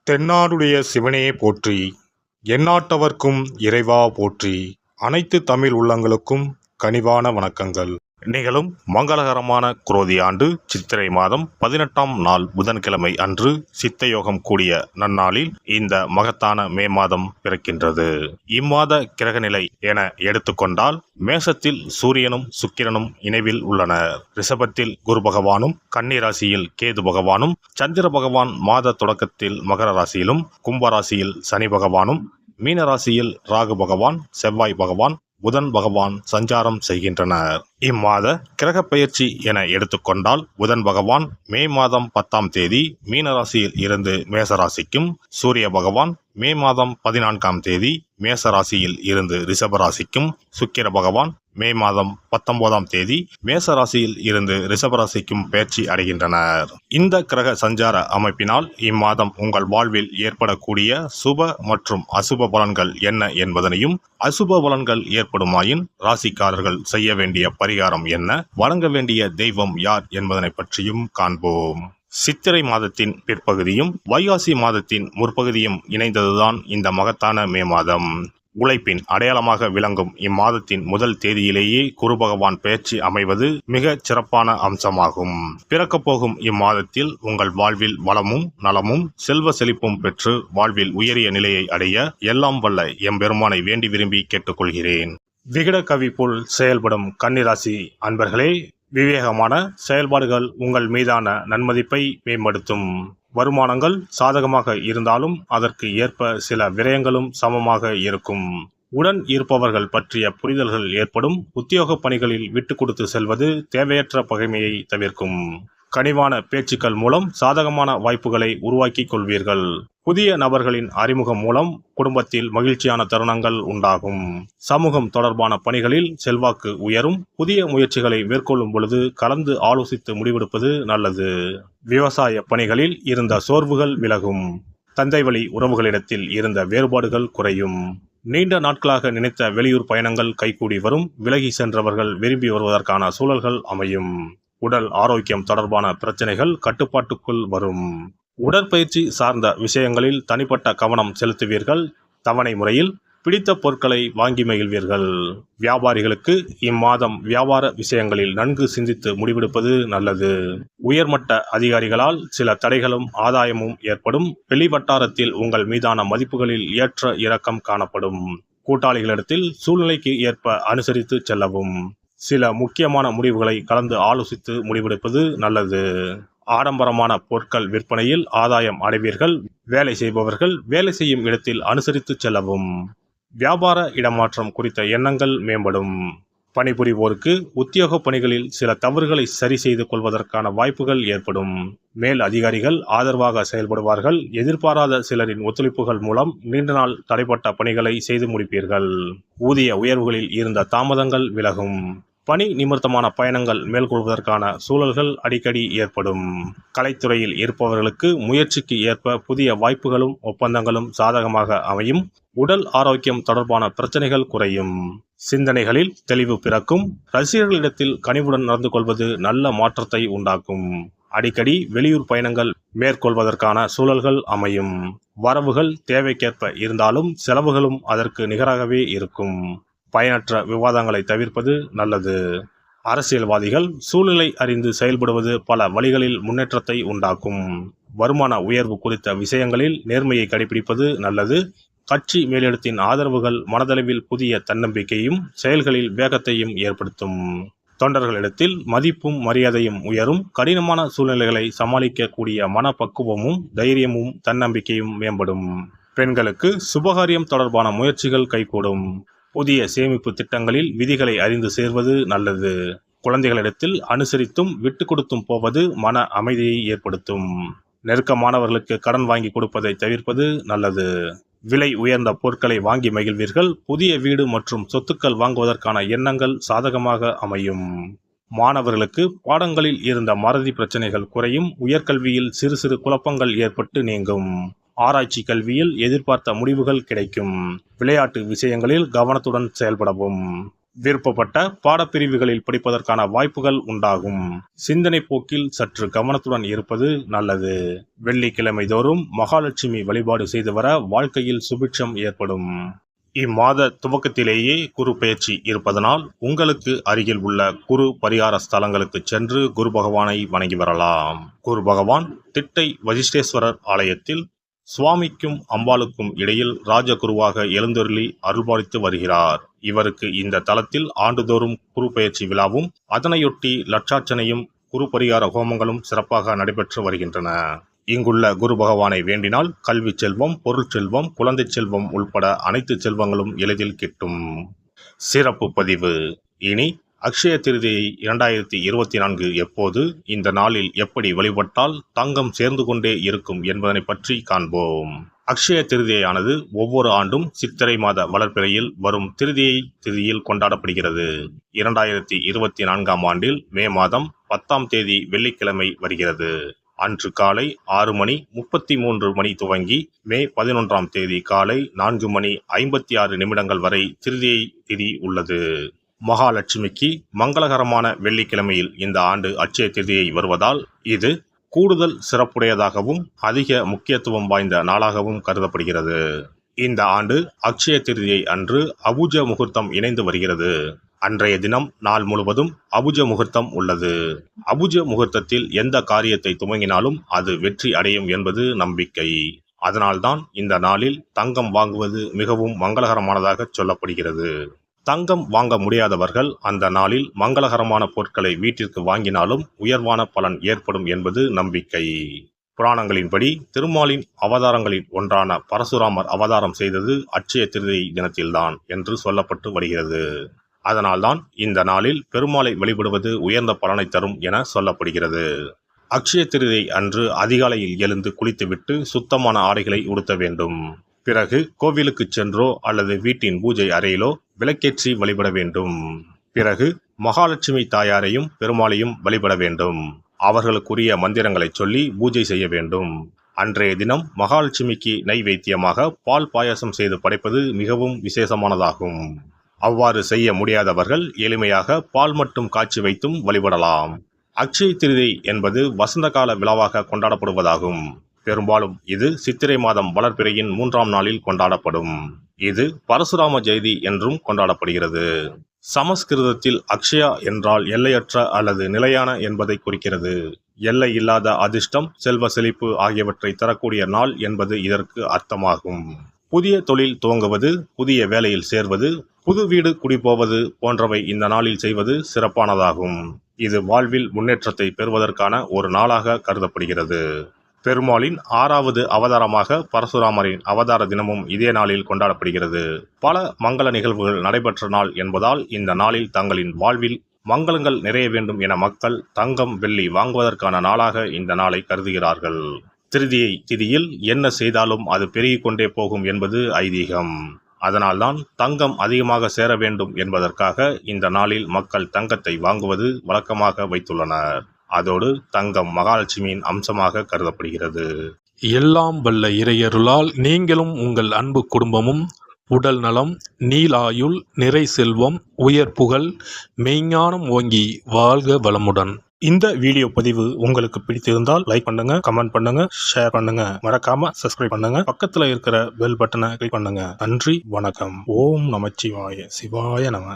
தென்னாடுடைய சிவனே போற்றி, எந்நாட்டவர்க்கும் இறைவா போற்றி. அனைத்து தமிழ் உள்ளங்களுக்கும் கனிவான வணக்கங்கள். நிகழும் மங்களகரமான குரோதி ஆண்டு சித்திரை மாதம் 18ஆம் நாள் புதன்கிழமை அன்று சித்தயோகம் கூடிய நன்னாளில் இந்த மகத்தான மே மாதம் பிறக்கின்றது. இம்மாத கிரகநிலை என எடுத்துக்கொண்டால் மேசத்தில் சூரியனும் சுக்கிரனும் இணைவில் உள்ளனர். ரிஷபத்தில் குரு பகவானும், கன்னி ராசியில் கேது பகவானும், சந்திர பகவான் மாத தொடக்கத்தில் மகர ராசியிலும், கும்பராசியில் சனி பகவானும், மீன ராசியில் ராகு பகவான், செவ்வாய் பகவான், புதன் பகவான் சஞ்சாரம் செய்கின்றனர். இம்மாத கிரக பெயர்ச்சி என எடுத்துக்கொண்டால் புதன் பகவான் மே மாதம் 10ஆம் தேதி மீனராசியில் இருந்து மேசராசிக்கும், சூரிய பகவான் மே மாதம் 14ஆம் தேதி மேசராசியில் இருந்து ரிஷபராசிக்கும், சுக்கிர பகவான் மே மாதம் 19ஆம் தேதி மேசராசியில் இருந்து ரிஷபராசிக்கும் பெயர்ச்சி அடைகின்றனர். இந்த கிரக சஞ்சார அமைப்பினால் இம்மாதம் உங்கள் வாழ்வில் ஏற்படக்கூடிய சுப மற்றும் அசுப பலன்கள் என்ன என்பதனையும், அசுப பலன்கள் ஏற்படுமாயின் ராசிக்காரர்கள் செய்ய வேண்டிய பரிகாரம் என்ன, வணங்க வேண்டிய தெய்வம் யார் என்பதனை பற்றியும் காண்போம். சித்திரை மாதத்தின் பிற்பகுதியும் வைகாசி மாதத்தின் முற்பகுதியும் இணைந்ததுதான் இந்த மகத்தான மே மாதம். உழைப்பின் அடையாளமாக விளங்கும் இம்மாதத்தின் முதல் தேதியிலேயே குரு பகவான் பெயர்ச்சி அமைவது மிக சிறப்பான அம்சமாகும். பிறக்கப் போகும் இம்மாதத்தில் உங்கள் வாழ்வில் வளமும் நலமும் செல்வ செழிப்பும் பெற்று வாழ்வில் உயரிய நிலையை அடைய எல்லாம் வல்ல எம்பெருமானை வேண்டி விரும்பி கேட்டுக்கொள்கிறேன். விகட கவி போல் செயல்படும் கன்னிராசி அன்பர்களே, விவேகமான செயல்பாடுகள் உங்கள் மீதான நன்மதிப்பை மேம்படுத்தும். வருமானங்கள் சாதகமாக இருந்தாலும் அதற்கு ஏற்ப சில விரயங்களும் சமமாக இருக்கும். உடன் இருப்பவர்கள் பற்றிய புரிதல்கள் ஏற்படும். உத்தியோக பணிகளில் விட்டு கொடுத்து செல்வது தேவையற்ற பகைமையை தவிர்க்கும். கனிவான பேச்சுக்கள் மூலம் சாதகமான வாய்ப்புகளை உருவாக்கி கொள்வீர்கள். புதிய நபர்களின் அறிமுகம் மூலம் குடும்பத்தில் மகிழ்ச்சியான தருணங்கள் உண்டாகும். சமூகம் தொடர்பான பணிகளில் செல்வாக்கு உயரும். புதிய முயற்சிகளை மேற்கொள்ளும் பொழுது கலந்து ஆலோசித்து முடிவெடுப்பது நல்லது. விவசாய பணிகளில் இருந்த சோர்வுகள் விலகும். தந்தை வழி உறவுகளிடத்தில் இருந்த வேறுபாடுகள் குறையும். நீண்ட நாட்களாக நினைத்த வெளியூர் பயணங்கள் கைகூடி வரும். விலகி சென்றவர்கள் விரும்பி வருவதற்கான சூழல்கள் அமையும். உடல் ஆரோக்கியம் தொடர்பான பிரச்சனைகள் கட்டுப்பாட்டுக்குள் வரும். உடற்பயிற்சி சார்ந்த விஷயங்களில் தனிப்பட்ட கவனம் செலுத்துவீர்கள். தவணை முறையில் பிடித்த பொருட்களை வாங்கி மகிழ்வீர்கள். வியாபாரிகளுக்கு இம்மாதம் வியாபார விஷயங்களில் நன்கு சிந்தித்து முடிவெடுப்பது நல்லது. உயர்மட்ட அதிகாரிகளால் சில தடைகளும் ஆதாயமும் ஏற்படும். வெளிவட்டாரத்தில் உங்கள் மீதான மதிப்புகளில் ஏற்ற இறக்கம் காணப்படும். கூட்டாளிகளிடத்தில் சூழ்நிலைக்கு ஏற்ப அனுசரித்து செல்லவும். சில முக்கியமான முடிவுகளை கலந்து ஆலோசித்து முடிவெடுப்பது நல்லது. ஆடம்பரமான பொருட்கள் விற்பனையில் ஆதாயம் அடைவீர்கள். வேலை செய்பவர்கள் வேலை செய்யும் இடத்தில் அனுசரித்து செல்லவும். வியாபார இடமாற்றம் குறித்த எண்ணங்கள் மேம்படும். பணிபுரிவோருக்கு உத்தியோக பணிகளில் சில தவறுகளை சரி செய்து கொள்வதற்கான வாய்ப்புகள் ஏற்படும். மேல் அதிகாரிகள் ஆதரவாக செயல்படுவார்கள். எதிர்பாராத சிலரின் ஒத்துழைப்புகள் மூலம் நீண்ட நாள் தடைப்பட்ட பணிகளை செய்து முடிப்பீர்கள். ஊதிய உயர்வுகளில் இருந்த தாமதங்கள் விலகும். பணி நிமித்தமான பயணங்கள் மேற்கொள்வதற்கான சூழல்கள் அடிக்கடி ஏற்படும். கலைத்துறையில் இருப்பவர்களுக்கு முயற்சிக்கு ஏற்ப புதிய வாய்ப்புகளும் ஒப்பந்தங்களும் சாதகமாக அமையும். உடல் ஆரோக்கியம் தொடர்பான பிரச்சனைகள் குறையும். சிந்தனைகளில் தெளிவு பிறக்கும். ரசிகர்களிடத்தில் கனிவுடன் நடந்து கொள்வது நல்ல மாற்றத்தை உண்டாக்கும். அடிக்கடி வெளியூர் பயணங்கள் மேற்கொள்வதற்கான சூழல்கள் அமையும். வரவுகள் தேவைக்கேற்ப இருந்தாலும் செலவுகளும் அதற்கு நிகராகவே இருக்கும். பயனற்ற விவாதங்களை தவிர்ப்பது நல்லது. அரசியல்வாதிகள் சூழ்நிலை அறிந்து செயல்படுவது பல வழிகளில் முன்னேற்றத்தை உண்டாக்கும். வருமான உயர்வு குறித்த விஷயங்களில் நேர்மையை கடைபிடிப்பது நல்லது. கட்சி மேலிடத்தின் ஆதரவுகள் மனதளவில் புதிய தன்னம்பிக்கையும் செயல்களில் வேகத்தையும் ஏற்படுத்தும். தொண்டர்களிடத்தில் மதிப்பும் மரியாதையும் உயரும். கடினமான சூழ்நிலைகளை சமாளிக்கக்கூடிய மனப்பக்குவமும் தைரியமும் தன்னம்பிக்கையும் மேம்படும். பெண்களுக்கு சுபகாரியம் தொடர்பான முயற்சிகள் கைகூடும். புதிய சேமிப்பு திட்டங்களில் விதிகளை அறிந்து சேர்வது நல்லது. குழந்தைகளிடத்தில் அனுசரித்தும் விட்டு கொடுத்தும் போவது மன அமைதியை ஏற்படுத்தும். நெருக்கமானவர்களுக்கு கடன் வாங்கி கொடுப்பதை தவிர்ப்பது நல்லது. விலை உயர்ந்த பொருட்களை வாங்கி மகிழ்வீர்கள். புதிய வீடு மற்றும் சொத்துக்கள் வாங்குவதற்கான எண்ணங்கள் சாதகமாக அமையும். மாணவர்களுக்கு பாடங்களில் இருந்த மறதி பிரச்சனைகள் குறையும். உயர்கல்வியில் சிறு சிறு குழப்பங்கள் ஏற்பட்டு நீங்கும். ஆராய்ச்சி கல்வியில் எதிர்பார்த்த முடிவுகள் கிடைக்கும். விளையாட்டு விஷயங்களில் கவனத்துடன் செயல்படவும். விருப்பப்பட்ட பாடப்பிரிவுகளில் படிப்பதற்கான வாய்ப்புகள் உண்டாகும். சிந்தனை போக்கில் சற்று கவனத்துடன் இருப்பது நல்லது. வெள்ளிக்கிழமை தோறும் மகாலட்சுமி வழிபாடு செய்து வர வாழ்க்கையில் சுபிட்சம் ஏற்படும். இம்மாத துவக்கத்திலேயே குரு பெயர்ச்சி இருப்பதனால் உங்களுக்கு அருகில் உள்ள குரு பரிகார ஸ்தலங்களுக்கு சென்று குரு பகவானை வணங்கி வரலாம். குரு பகவான் திட்டை வசிஷ்டேஸ்வரர் ஆலயத்தில் சுவாமிக்கும் அம்பாளுக்கும் இடையில் ராஜகுருவாக எழுந்தருளி அருள்பாலித்து வருகிறார். இவருக்கு இந்த தலத்தில் ஆண்டுதோறும் குரு பெயர்ச்சி விழாவும் அதனையொட்டி லட்சார்ச்சனையும் குரு பரிகார ஹோமங்களும் சிறப்பாக நடைபெற்று வருகின்றன. இங்குள்ள குரு பகவானை வேண்டினால் கல்வி செல்வம், பொருள் செல்வம், குழந்தை செல்வம் உள்பட அனைத்து செல்வங்களும் எளிதில் கிட்டும். சிறப்பு பதிவு. இனி அக்ஷய திருதியை 2024 எப்போது, இந்த நாளில் எப்படி வழிபட்டால் தங்கம் சேர்ந்து கொண்டே இருக்கும் என்பதனை பற்றி காண்போம். அக்ஷய திருதியானது ஒவ்வொரு ஆண்டும் சித்திரை மாத வளர்பிறையில் வரும் திருதியை திதியில் கொண்டாடப்படுகிறது. 2024 ஆண்டில் மே மாதம் 10ஆம் தேதி வெள்ளிக்கிழமை வருகிறது. அன்று காலை 6:33 துவங்கி மே 11ஆம் தேதி காலை 4:56 வரை திருதியை திதி உள்ளது. மகாலட்சுமிக்கு மங்களகரமான வெள்ளிக்கிழமையில் இந்த ஆண்டு அட்சய திதியை வருவதால் இது கூடுதல் சிறப்புடையதாகவும் அதிக முக்கியத்துவம் வாய்ந்த நாளாகவும் கருதப்படுகிறது. இந்த ஆண்டு அட்சய திருதியை அன்று அபுஜ முகூர்த்தம் இணைந்து வருகிறது. அன்றைய தினம் நாள் முழுவதும் அபுஜ முகூர்த்தம் உள்ளது. அபுஜ முகூர்த்தத்தில் எந்த காரியத்தை துவங்கினாலும் அது வெற்றி அடையும் என்பது நம்பிக்கை. அதனால்தான் இந்த நாளில் தங்கம் வாங்குவது மிகவும் மங்களகரமானதாக சொல்லப்படுகிறது. தங்கம் வாங்க முடியாதவர்கள் அந்த நாளில் மங்களகரமான பொருட்களை வீட்டிற்கு வாங்கினாலும் உயர்வான பலன் ஏற்படும் என்பது நம்பிக்கை. புராணங்களின்படி திருமாலின் அவதாரங்களில் ஒன்றான பரசுராமர் அவதாரம் செய்தது அட்சய திருதியை தினத்தில்தான் என்று சொல்லப்பட்டு வருகிறது. அதனால்தான் இந்த நாளில் பெருமாளை வழிபடுவது உயர்ந்த பலனை தரும் என சொல்லப்படுகிறது. அக்ஷய திருதியை அன்று அதிகாலையில் எழுந்து குளித்துவிட்டு சுத்தமான ஆடைகளை உடுத்த வேண்டும். பிறகு கோவிலுக்கு சென்றோ அல்லது வீட்டின் பூஜை அறையிலோ விளக்கேற்றி வழிபட வேண்டும். பிறகு மகாலட்சுமி தாயாரையும் பெருமாளையும் வழிபட வேண்டும். அவர்களுக்குரிய மந்திரங்களை சொல்லி பூஜை செய்ய வேண்டும். அன்றைய தினம் மகாலட்சுமிக்கு நைவேத்தியமாக பால் பாயாசம் செய்து படைப்பது மிகவும் விசேஷமானதாகும். அவ்வாறு செய்ய முடியாதவர்கள் எளிமையாக பால் மட்டும் காய்ச்சி வைத்தும் வழிபடலாம். அக்ஷய திருதியை என்பது வசந்த கால விழாவாக கொண்டாடப்படுவதாகும். பெரும்பாலும் இது சித்திரை மாதம் வளர்பிறையின் 3ஆம் நாளில் கொண்டாடப்படும். இது பரசுராம ஜெயதி என்றும் கொண்டாடப்படுகிறது. சமஸ்கிருதத்தில் அக்ஷயா என்றால் எல்லையற்ற அல்லது நிலையான என்பதை குறிக்கிறது. எல்லை இல்லாத அதிர்ஷ்டம், செல்வ செழிப்பு ஆகியவற்றை தரக்கூடிய நாள் என்பது இதற்கு அர்த்தமாகும். புதிய தொழில் துவங்குவது, புதிய வேலையில் சேர்வது, புது வீடு குடிபோவது போன்றவை இந்த நாளில் செய்வது சிறப்பானதாகும். இது வாழ்வில் முன்னேற்றத்தை பெறுவதற்கான ஒரு நாளாக கருதப்படுகிறது. பெருமாளின் 6வது அவதாரமாக பரசுராமரின் அவதார தினமும் இதே நாளில் கொண்டாடப்படுகிறது. பல மங்கள நிகழ்வுகள் நடைபெற்ற நாள் என்பதால் இந்த நாளில் தங்களின் வாழ்வில் மங்களங்கள் நிறைய வேண்டும் என மக்கள் தங்கம், வெள்ளி வாங்குவதற்கான நாளாக இந்த நாளை கருதுகிறார்கள். திருதியை திதியில் என்ன செய்தாலும் அது பெருகிக் கொண்டே போகும் என்பது ஐதீகம். அதனால்தான் தங்கம் அதிகமாக சேர வேண்டும் என்பதற்காக இந்த நாளில் மக்கள் தங்கத்தை வாங்குவது வழக்கமாக வைத்துள்ளனர். அதோடு தங்கம் மகாலட்சுமியின் அம்சமாக கருதப்படுகிறது. எல்லாம் வல்ல இறையருளால் நீங்களும் உங்கள் அன்பு குடும்பமும் உடல் நலம், நீலாயுள், நிறை செல்வம், உயர் புகழ், மெய்ஞானம் ஓங்கி வாழ்க வளமுடன். இந்த வீடியோ பதிவு உங்களுக்கு பிடித்திருந்தால் லைக் பண்ணுங்க, கமெண்ட் பண்ணுங்க, ஷேர் பண்ணுங்க, மறக்காம சப்ஸ்கிரைப் பண்ணுங்க, பக்கத்துல இருக்கிற பெல் பட்டனை கிளிக் பண்ணுங்க. நன்றி, வணக்கம். ஓம் நமச்சிவாய. சிவாய நம.